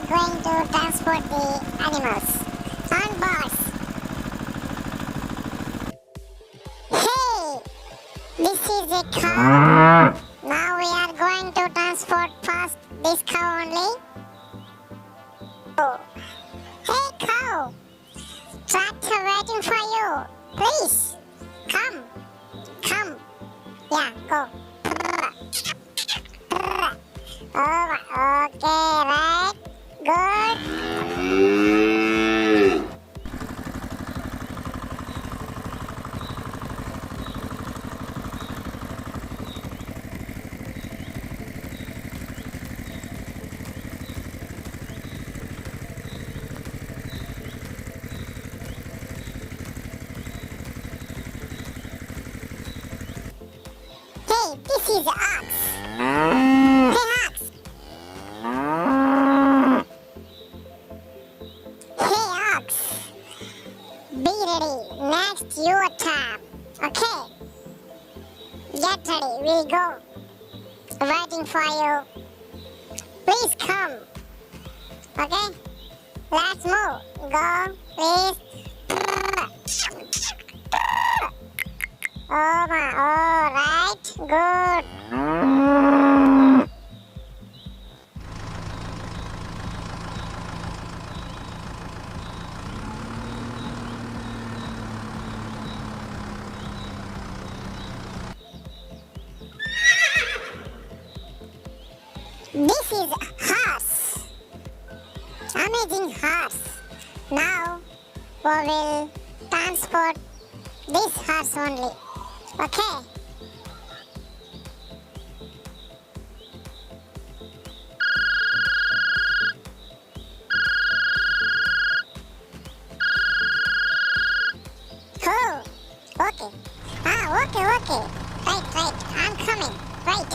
are going to transport the animals on boards. Hey, this is a cow. Now we are going to transport past this cow only. Oh. Hey cow, tractor waiting for you. Please, come. Yeah, go. Oh, okay, right. Good. Hey, this is ox. Hey, ox. Hey, ox. Be ready. Next, your turn. Okay. Get ready. We'll go. Waiting for you. Please come. Okay. Let's move. Go, please. Oh my, alright, good. This is horse. Amazing horse. Now we will transport this horse only. Okay. Oh, okay. Okay. Right. I'm coming. Right.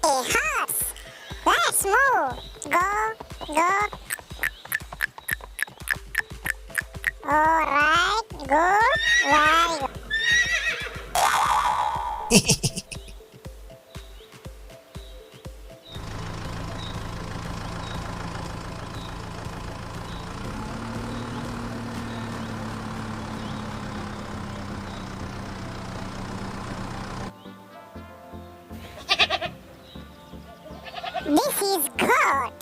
Hey, horse. Let's move. Go. Alright, good. Very good. This is goat.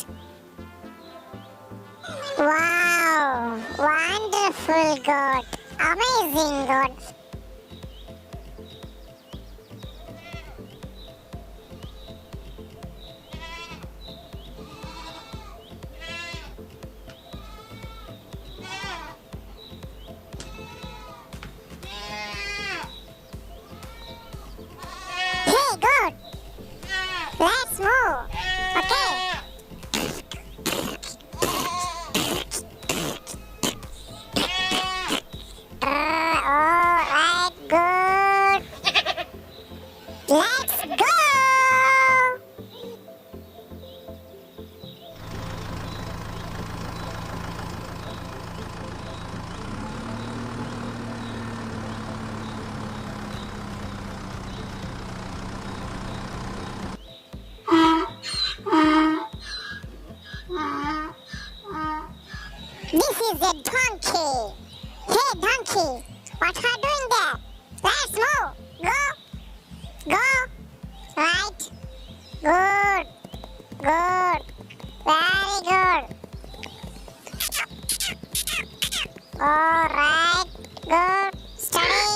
Wow, wonderful goat. Amazing goat. Hey, goat. Let's move. Okay. Alright, good. Let's go. This is a donkey. Hey, donkey, what are you doing there? Let's move. Go. Right. Good. Very good. Alright. Good. Steady.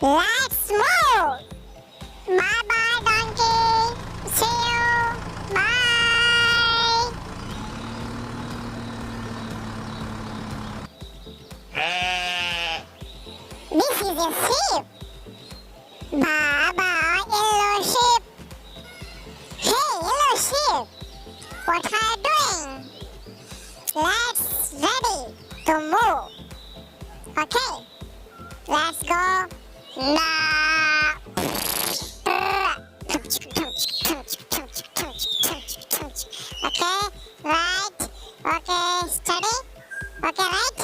Let's move. Bye, donkey. See you. Bye. This is a sheep. Baba, yellow sheep. Hey, yellow sheep. What are you doing? Let's ready to move. Okay. Let's go. Now. Okay, right. Okay, steady. Okay, right.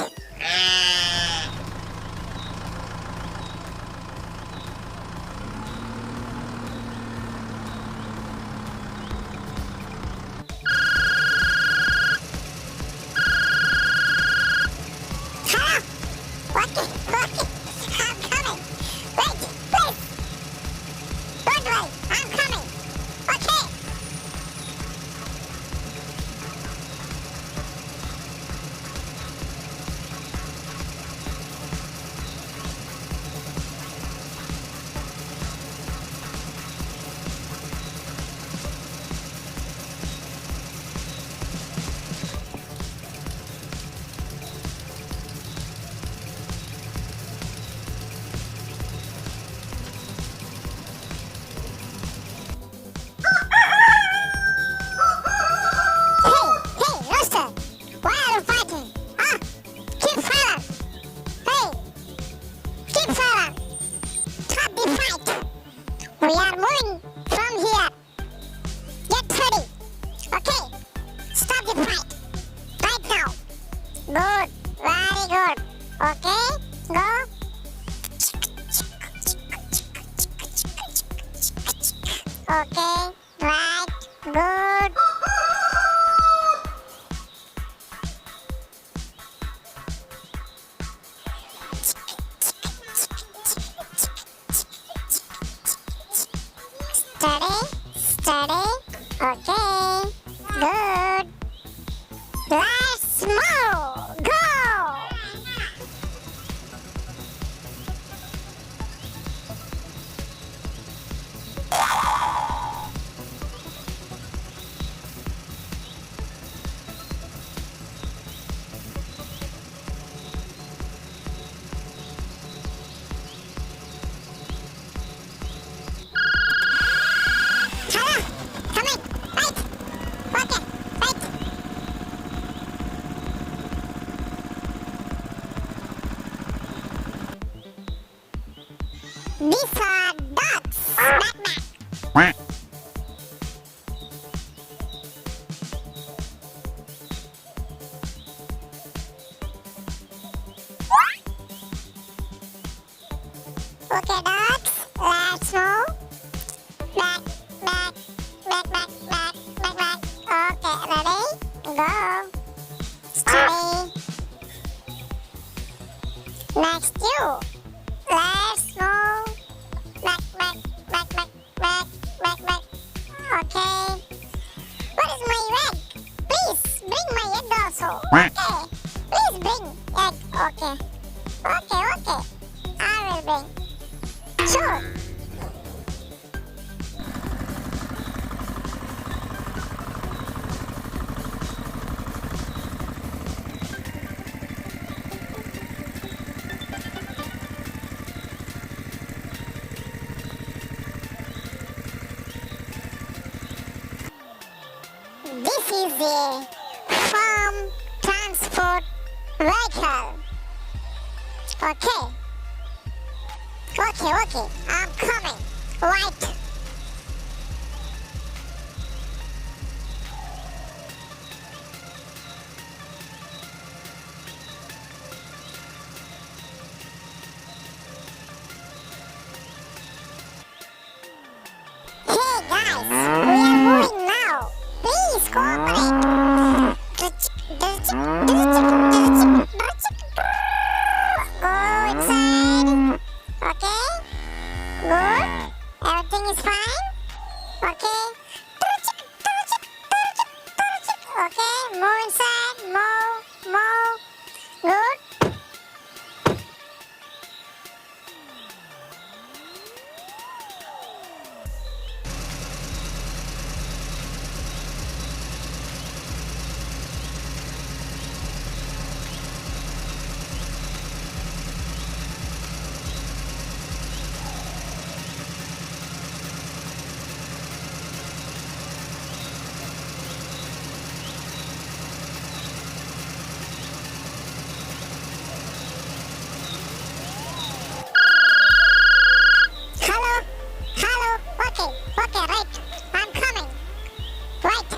Okay. Good. Let's move. Go. Hello. Come in. Right. Okay. Right. These are dogs. Back, back. Quack. Okay, dogs. Let's move. Back, back, back, back, back, back, back. Okay, ready? Go. Steady. Next you. Let's move. Back, back, back, back, back, back, back. Okay. What is my egg? Please bring my egg also. Quack. Okay. Please bring egg. Okay. Okay, okay. I will bring. Sure. This is a farm transport vehicle. Okay. Okay, okay. I'm coming. Right. Hey guys, we are moving now. Please cooperate. Go inside. Okay? Good. Everything is fine. Okay. Okay. Move inside. Move. Good. Hello. Okay, right. I'm coming. Right.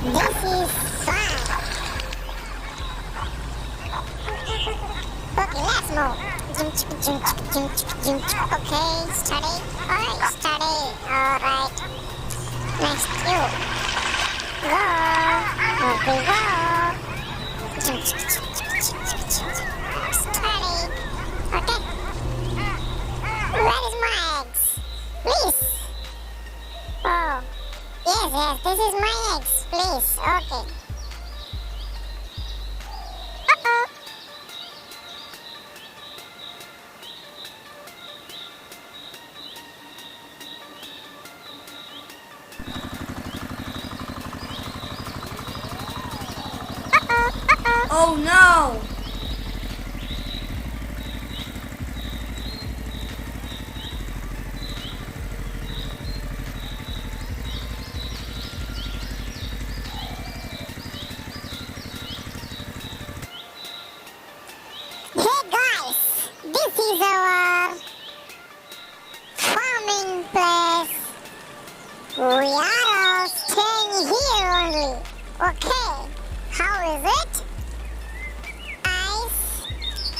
This is fun. Okay, let's move. Okay, steady. Alright, steady. Alright. Next, you. Go. Okay, go. Steady. Okay. Where is my eggs? Please. Oh. Yes, this is my eggs. Please. Okay. Uh-oh. Oh no! This is our farming place. We are all staying here only. Okay, how is it? Ice.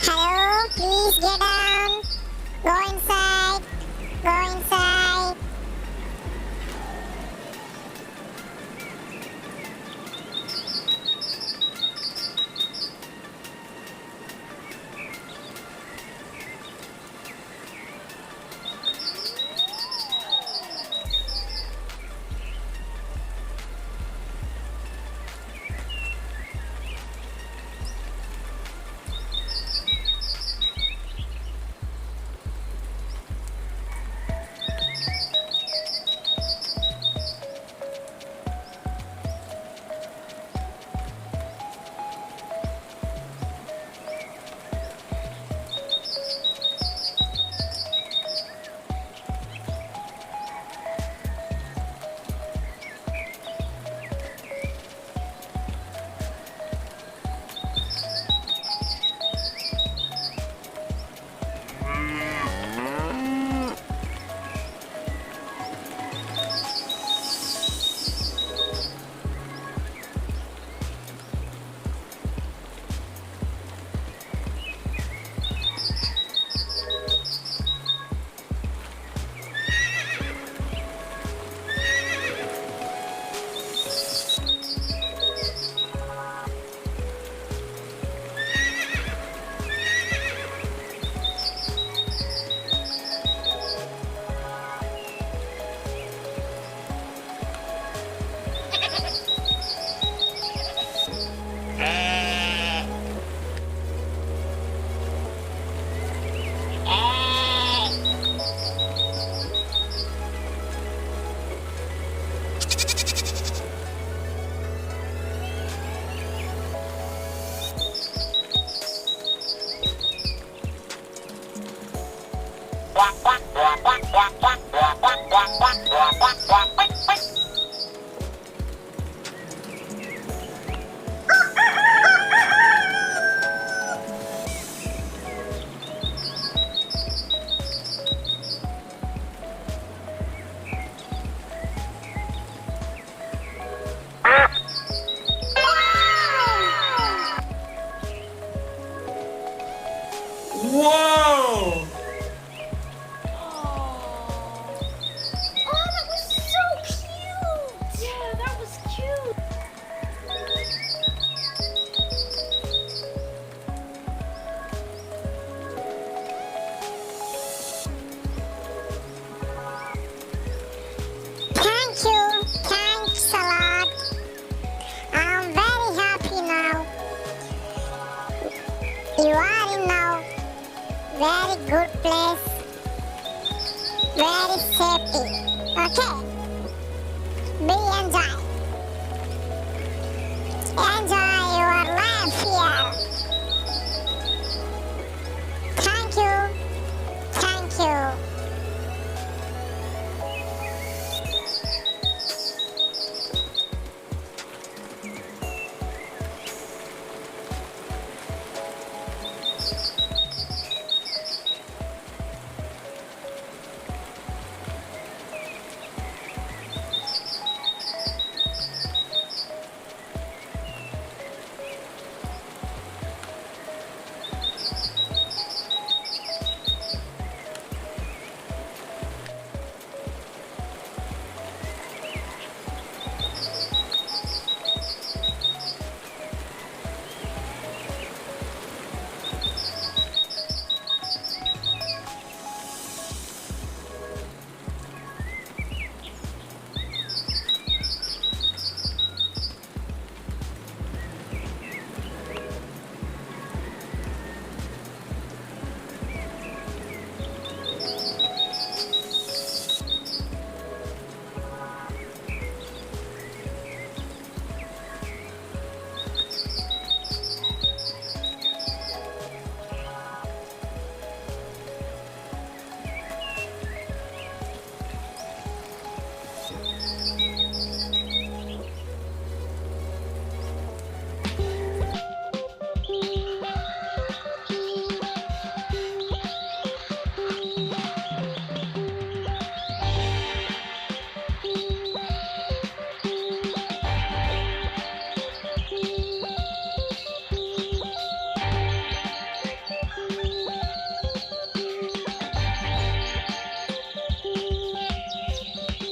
Hello, please get down. Go inside. Go inside. Whoa! Oh, that was so cute! Yeah, that was cute. Thank you. Thanks a lot. I'm very happy now. You are in now very good place. Very safety. Okay. Be enjoy. Enjoy.